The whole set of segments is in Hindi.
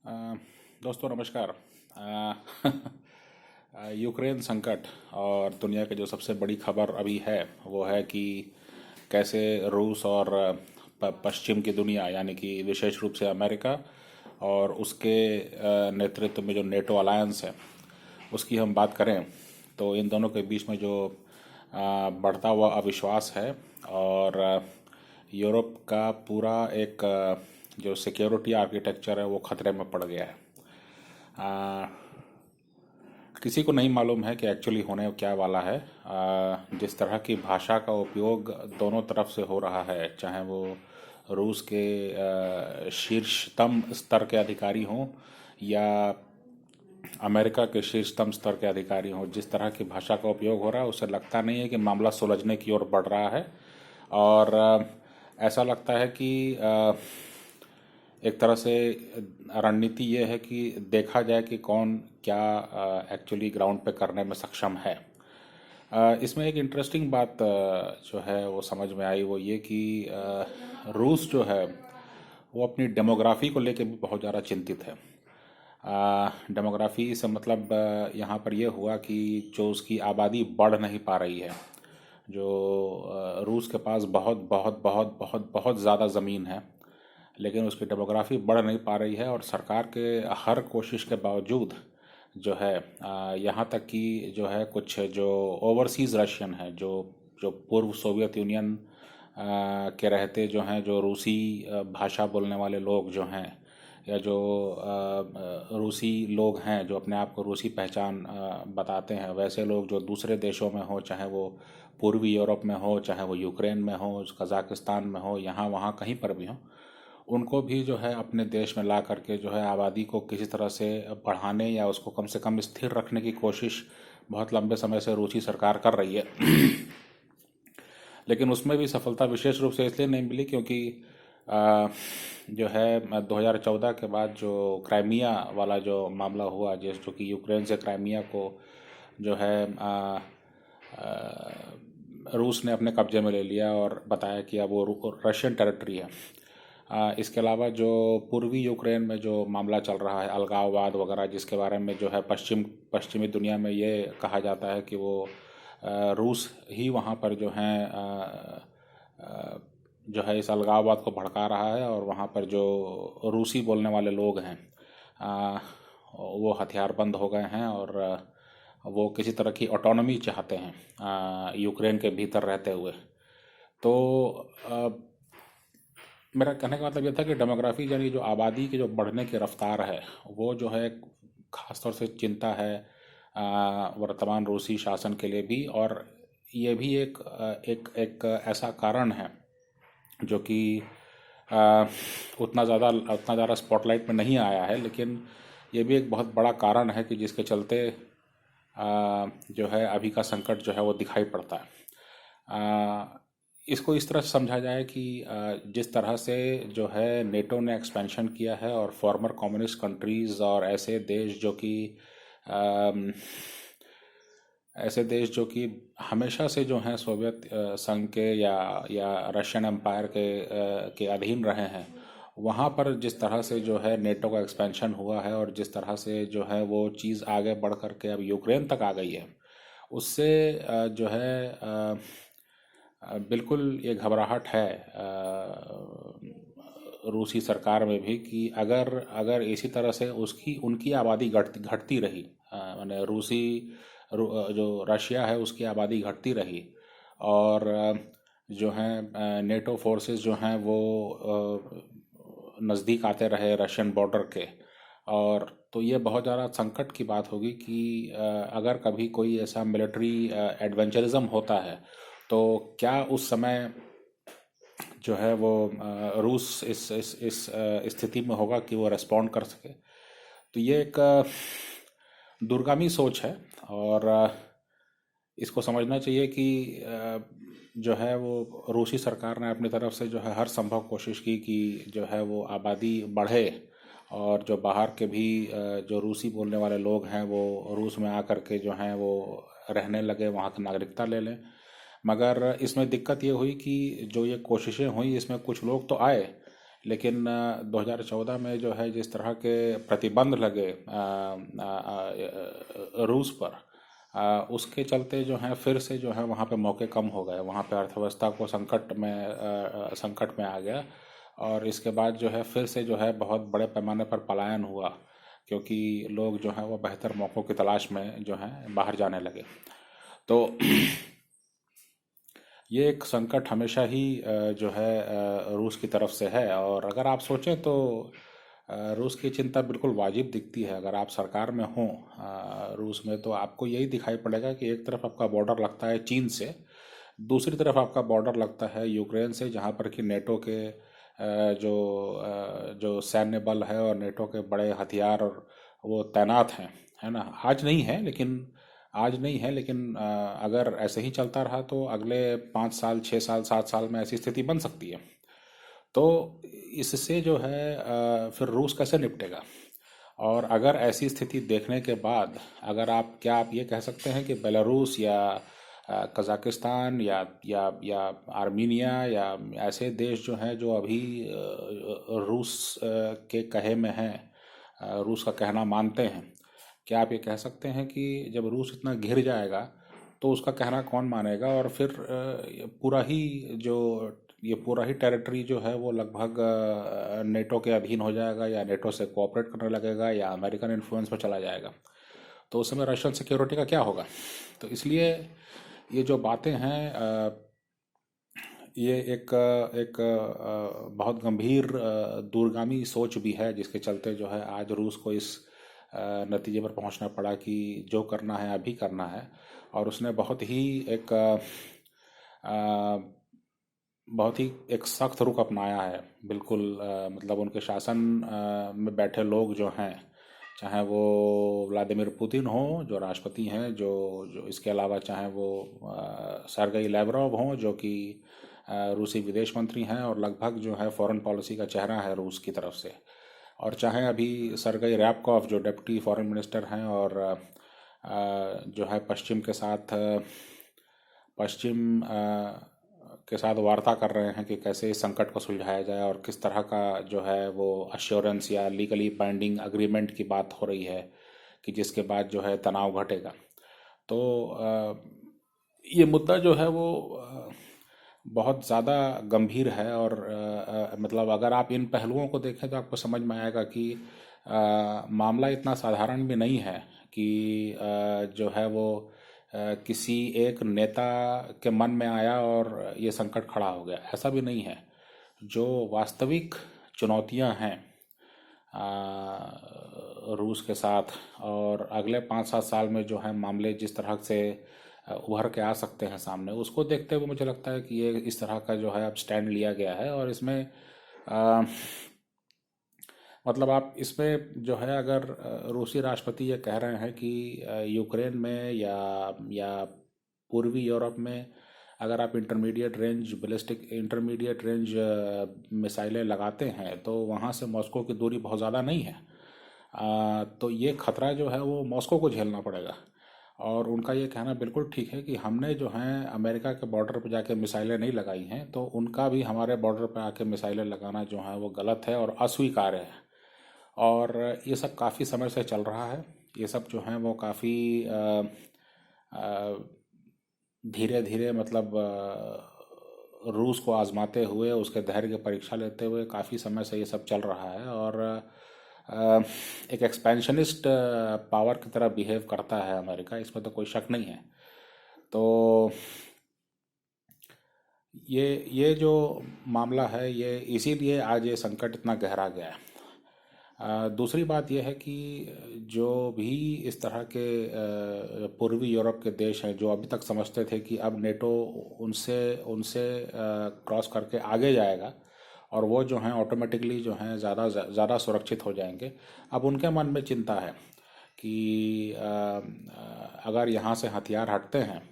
अ, दोस्तों नमस्कार। यूक्रेन संकट और दुनिया की जो सबसे बड़ी खबर अभी है वो है कि कैसे रूस और पश्चिम की दुनिया यानी कि विशेष रूप से अमेरिका और उसके नेतृत्व में जो नेटो अलायंस है उसकी हम बात करें तो इन दोनों के बीच में जो बढ़ता हुआ अविश्वास है और यूरोप का पूरा एक जो सिक्योरिटी आर्किटेक्चर है वो खतरे में पड़ गया है। आ, किसी को नहीं मालूम है कि एक्चुअली होने क्या वाला है। जिस तरह की भाषा का उपयोग दोनों तरफ से हो रहा है, चाहे वो रूस के शीर्षतम स्तर के अधिकारी हों या अमेरिका के शीर्षतम स्तर के अधिकारी हों, जिस तरह की भाषा का उपयोग हो रहा है उससे लगता नहीं है कि मामला सुलझने की ओर बढ़ रहा है। और ऐसा लगता है कि एक तरह से रणनीति ये है कि देखा जाए कि कौन क्या एक्चुअली ग्राउंड पे करने में सक्षम है। इसमें एक इंटरेस्टिंग बात जो है वो समझ में आई, वो ये कि रूस जो है वो अपनी डेमोग्राफी को लेके भी बहुत ज़्यादा चिंतित है। डेमोग्राफी से मतलब यहाँ पर यह हुआ कि जो उसकी आबादी बढ़ नहीं पा रही है। जो रूस के पास बहुत बहुत बहुत बहुत बहुत ज़्यादा ज़मीन है, लेकिन उसकी डेमोग्राफी बढ़ नहीं पा रही है और सरकार के हर कोशिश के बावजूद जो है यहाँ तक कि जो है कुछ जो ओवरसीज़ रशियन है, जो जो पूर्व सोवियत यूनियन के रहते जो हैं, जो रूसी भाषा बोलने वाले लोग जो हैं, या जो रूसी लोग हैं जो अपने आप को रूसी पहचान बताते हैं, वैसे लोग जो दूसरे देशों में हो, चाहे वो पूर्वी यूरोप में हो, चाहे वो यूक्रेन में हो, कजाकिस्तान में हो, यहाँ वहाँ कहीं पर भी हो, उनको भी जो है अपने देश में ला करके जो है आबादी को किसी तरह से बढ़ाने या उसको कम से कम स्थिर रखने की कोशिश बहुत लंबे समय से रूसी सरकार कर रही है। लेकिन उसमें भी सफलता विशेष रूप से इसलिए नहीं मिली क्योंकि जो है 2014 के बाद जो क्राइमिया वाला जो मामला हुआ, जो कि यूक्रेन से क्राइमिया को जो है रूस ने अपने कब्जे में ले लिया और बताया कि अब वो रशियन टेरिटरी है। इसके अलावा जो पूर्वी यूक्रेन में जो मामला चल रहा है अलगाववाद वगैरह, जिसके बारे में जो है पश्चिमी दुनिया में ये कहा जाता है कि वो रूस ही वहाँ पर जो है जो है इस अलगाववाद को भड़का रहा है और वहाँ पर जो रूसी बोलने वाले लोग हैं वो हथियारबंद हो गए हैं और वो किसी तरह की ऑटोनॉमी चाहते हैं यूक्रेन के भीतर रहते हुए। तो मेरा कहने का मतलब ये था कि डेमोग्राफी यानी जो आबादी की जो बढ़ने की रफ्तार है वो जो है खासतौर से चिंता है वर्तमान रूसी शासन के लिए भी। और ये भी एक ऐसा कारण है जो कि आ, उतना ज़्यादा स्पॉटलाइट में नहीं आया है, लेकिन ये भी एक बहुत बड़ा कारण है कि जिसके चलते जो है अभी का संकट जो है वो दिखाई पड़ता है। इसको इस तरह से समझा जाए कि जिस तरह से जो है नेटो ने एक्सपेंशन किया है और फॉर्मर कम्युनिस्ट कंट्रीज़ और ऐसे देश जो कि हमेशा से जो हैं सोवियत संघ के या रशियन एम्पायर के अधीन रहे हैं, वहाँ पर जिस तरह से जो है नेटो का एक्सपेंशन हुआ है और जिस तरह से जो है वो चीज़ आगे बढ़ करके अब यूक्रेन तक आ गई है, उससे जो है बिल्कुल ये घबराहट है रूसी सरकार में भी कि अगर अगर इसी तरह से उसकी उनकी आबादी घटती रही, माने जो रशिया है उसकी आबादी घटती रही और जो है नेटो फोर्सेस जो हैं वो नज़दीक आते रहे रशियन बॉर्डर के, और तो ये बहुत ज़्यादा संकट की बात होगी कि अगर कभी कोई ऐसा मिलिट्री एडवेंचरिज्म होता है तो क्या उस समय जो है वो रूस इस स्थिति में होगा कि वो रेस्पॉन्ड कर सके। तो ये एक दूरगामी सोच है और इसको समझना चाहिए कि जो है वो रूसी सरकार ने अपनी तरफ से जो है हर संभव कोशिश की कि जो है वो आबादी बढ़े और जो बाहर के भी जो रूसी बोलने वाले लोग हैं वो रूस में आकर के जो हैं वो रहने लगे, वहाँ की नागरिकता ले लें। मगर इसमें दिक्कत ये हुई कि जो ये कोशिशें हुई इसमें कुछ लोग तो आए, लेकिन 2014 में जो है जिस तरह के प्रतिबंध लगे रूस पर, उसके चलते जो है फिर से जो है वहाँ पे मौके कम हो गए, वहाँ पे अर्थव्यवस्था को संकट में आ गया। और इसके बाद जो है फिर से जो है बहुत बड़े पैमाने पर पलायन हुआ, क्योंकि लोग जो हैं वो बेहतर मौक़ों की तलाश में जो हैं बाहर जाने लगे। तो ये एक संकट हमेशा ही जो है रूस की तरफ से है। और अगर आप सोचें तो रूस की चिंता बिल्कुल वाजिब दिखती है। अगर आप सरकार में हों रूस में, तो आपको यही दिखाई पड़ेगा कि एक तरफ आपका बॉर्डर लगता है चीन से, दूसरी तरफ आपका बॉर्डर लगता है यूक्रेन से, जहाँ पर कि नेटो के जो सैन्य बल है और नेटो के बड़े हथियार और वो तैनात हैं, है ना। आज नहीं है, लेकिन अगर ऐसे ही चलता रहा तो अगले 5 साल, 6 साल, 7 साल में ऐसी स्थिति बन सकती है। तो इससे जो है फिर रूस कैसे निपटेगा? और अगर ऐसी स्थिति देखने के बाद, अगर आप ये कह सकते हैं कि बेलारूस या कजाकिस्तान या आर्मीनिया या ऐसे देश जो हैं जो अभी रूस के कहे में हैं, रूस का कहना मानते हैं, क्या आप ये कह सकते हैं कि जब रूस इतना घिर जाएगा तो उसका कहना कौन मानेगा? और फिर ये पूरा ही टेरिटरी जो है वो लगभग नेटो के अधीन हो जाएगा, या नेटो से कोऑपरेट करने लगेगा, या अमेरिकन इन्फ्लुएंस में चला जाएगा। तो उस समय रशियन सिक्योरिटी का क्या होगा? तो इसलिए ये जो बातें हैं, ये एक बहुत गंभीर दूरगामी सोच भी है, जिसके चलते जो है आज रूस को इस नतीजे पर पहुंचना पड़ा कि जो करना है अभी करना है। और उसने बहुत ही एक सख्त रुख अपनाया है। बिल्कुल मतलब उनके शासन में बैठे लोग जो हैं, चाहे वो व्लादिमीर पुतिन हो जो राष्ट्रपति हैं, जो इसके अलावा चाहे वो सर्गेई लैवरोव हों जो कि रूसी विदेश मंत्री हैं और लगभग जो है फॉरेन पॉलिसी का चेहरा है रूस की तरफ से, और चाहे अभी सर्गेई रैबकॉफ जो डिप्टी फॉरेन मिनिस्टर हैं और जो है पश्चिम के साथ वार्ता कर रहे हैं कि कैसे इस संकट को सुलझाया जाए, और किस तरह का जो है वो अश्योरेंस या लीगली बाइंडिंग अग्रीमेंट की बात हो रही है कि जिसके बाद जो है तनाव घटेगा। तो ये मुद्दा जो है वो बहुत ज़्यादा गंभीर है। और मतलब अगर आप इन पहलुओं को देखें तो आपको समझ में आएगा कि मामला इतना साधारण भी नहीं है कि जो है वो किसी एक नेता के मन में आया और ये संकट खड़ा हो गया, ऐसा भी नहीं है। जो वास्तविक चुनौतियां हैं रूस के साथ, और अगले 5-7 साल में जो है मामले जिस तरह से उभर के आ सकते हैं सामने, उसको देखते हुए मुझे लगता है कि ये इस तरह का जो है अब स्टैंड लिया गया है। और इसमें मतलब आप इसमें जो है अगर रूसी राष्ट्रपति ये कह रहे हैं कि यूक्रेन में या पूर्वी यूरोप में अगर आप इंटरमीडिएट रेंज मिसाइलें लगाते हैं तो वहाँ से मॉस्को की दूरी बहुत ज़्यादा नहीं है। तो ये खतरा जो है वो मॉस्को को झेलना पड़ेगा। और उनका ये कहना बिल्कुल ठीक है कि हमने जो है अमेरिका के बॉर्डर पर जाके मिसाइलें नहीं लगाई हैं, तो उनका भी हमारे बॉर्डर पर आके मिसाइलें लगाना जो है वो गलत है और अस्वीकार्य है। और ये सब काफ़ी समय से चल रहा है। ये सब जो है वो काफ़ी धीरे धीरे मतलब रूस को आजमाते हुए, उसके धैर्य की परीक्षा लेते हुए काफ़ी समय से ये सब चल रहा है। और एक एक्सपेंशनिस्ट पावर की तरह बिहेव करता है अमेरिका, इसमें तो कोई शक नहीं है। तो ये जो मामला है, ये इसीलिए आज ये संकट इतना गहरा गया है। दूसरी बात यह है कि जो भी इस तरह के पूर्वी यूरोप के देश हैं जो अभी तक समझते थे कि अब नेटो उनसे उनसे क्रॉस करके आगे जाएगा और वो जो हैं ऑटोमेटिकली जो हैं ज़्यादा सुरक्षित हो जाएंगे, अब उनके मन में चिंता है कि अगर यहाँ से हथियार हटते हैं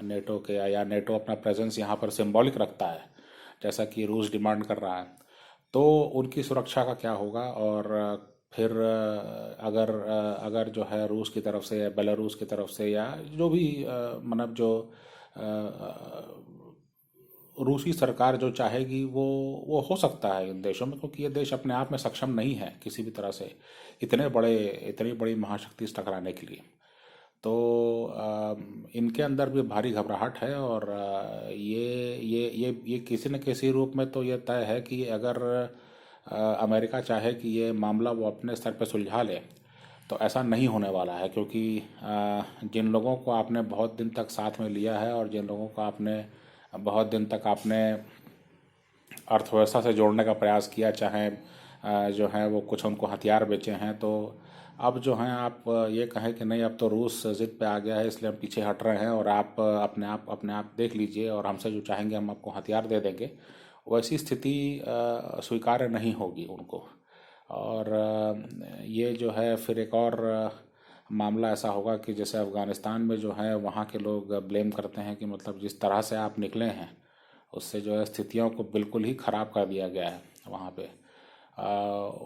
नेटो के, या नेटो अपना प्रेजेंस यहाँ पर सिंबॉलिक रखता है जैसा कि रूस डिमांड कर रहा है, तो उनकी सुरक्षा का क्या होगा। और फिर अगर जो है रूस की तरफ से या बेलारूस की तरफ से या जो भी मतलब जो रूसी सरकार जो चाहेगी वो हो सकता है इन देशों में, क्योंकि ये देश अपने आप में सक्षम नहीं है किसी भी तरह से इतनी बड़ी महाशक्ति से टकराने के लिए। तो इनके अंदर भी भारी घबराहट है, और ये किसी न किसी रूप में तो ये तय है कि अगर अमेरिका चाहे कि ये मामला वो अपने स्तर पर सुलझा ले, तो ऐसा नहीं होने वाला है। क्योंकि जिन लोगों को आपने बहुत दिन तक साथ में लिया है, और जिन लोगों को आपने बहुत दिन तक आपने अर्थव्यवस्था से जोड़ने का प्रयास किया, चाहे जो है वो कुछ उनको हथियार बेचे हैं, तो अब जो हैं आप ये कहें कि नहीं, अब तो रूस ज़िद पे आ गया है इसलिए हम पीछे हट रहे हैं, और आप अपने आप देख लीजिए और हमसे जो चाहेंगे हम आपको हथियार दे देंगे, वैसी स्थिति स्वीकार्य नहीं होगी उनको। और ये जो है फिर एक और मामला ऐसा होगा कि जैसे अफ़गानिस्तान में जो है वहाँ के लोग ब्लेम करते हैं कि मतलब जिस तरह से आप निकले हैं उससे जो है स्थितियों को बिल्कुल ही ख़राब कर दिया गया है वहाँ पे।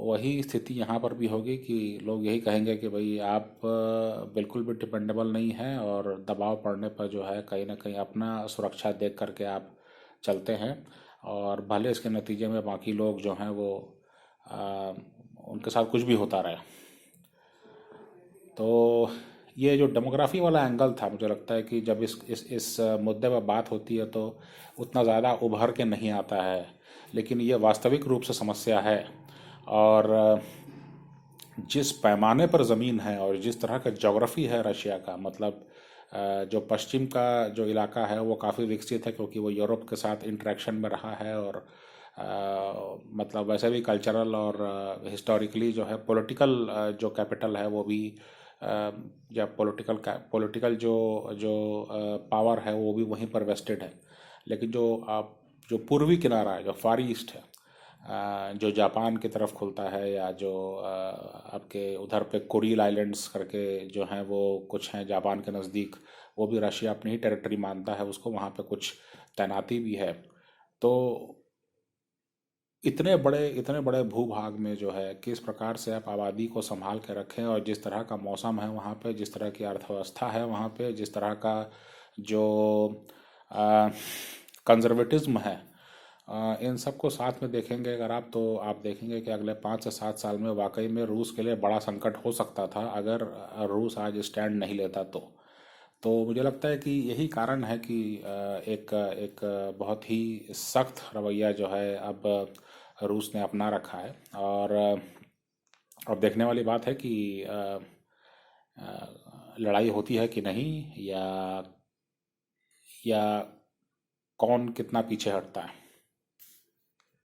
वही स्थिति यहाँ पर भी होगी कि लोग यही कहेंगे कि भाई आप बिल्कुल भी डिपेंडेबल नहीं हैं, और दबाव पड़ने पर जो है कहीं ना कहीं अपना सुरक्षा देख करके आप चलते हैं, और भले इसके नतीजे में बाकी लोग जो हैं वो आ, उनके साथ कुछ भी होता रहे। तो ये जो डेमोग्राफी वाला एंगल था, मुझे लगता है कि जब इस मुद्दे पर बात होती है तो उतना ज़्यादा उभर के नहीं आता है, लेकिन ये वास्तविक रूप से समस्या है। और जिस पैमाने पर ज़मीन है और जिस तरह का ज्योग्राफी है रशिया का, मतलब जो पश्चिम का जो इलाका है वो काफ़ी विकसित है, क्योंकि वो यूरोप के साथ इंटरेक्शन में रहा है, और मतलब वैसे भी कल्चरल और हिस्टोरिकली जो है पॉलिटिकल जो कैपिटल है वो भी या पॉलिटिकल जो जो पावर है वो भी वहीं पर वेस्टेड है। लेकिन जो पूर्वी किनारा है, जो फार ईस्ट है, जो जापान की तरफ खुलता है, या जो आपके उधर पे कुरील आइलैंड्स करके जो हैं वो कुछ हैं जापान के नज़दीक, वो भी रशिया अपनी ही टेरिटरी मानता है उसको, वहाँ पे कुछ तैनाती भी है। तो इतने बड़े भूभाग में जो है किस प्रकार से आप आबादी को संभाल के रखें, और जिस तरह का मौसम है वहाँ पे, जिस तरह की अर्थव्यवस्था है वहाँ पे, जिस तरह का जो कंजर्वेटिज्म है, इन सबको साथ में देखेंगे अगर आप, तो आप देखेंगे कि अगले 5 से 7 साल में वाकई में रूस के लिए बड़ा संकट हो सकता था अगर रूस आज स्टैंड नहीं लेता तो मुझे लगता है कि यही कारण है कि एक एक बहुत ही सख्त रवैया जो है अब रूस ने अपना रखा है। और अब देखने वाली बात है कि लड़ाई होती है कि नहीं, या कौन कितना पीछे हटता है।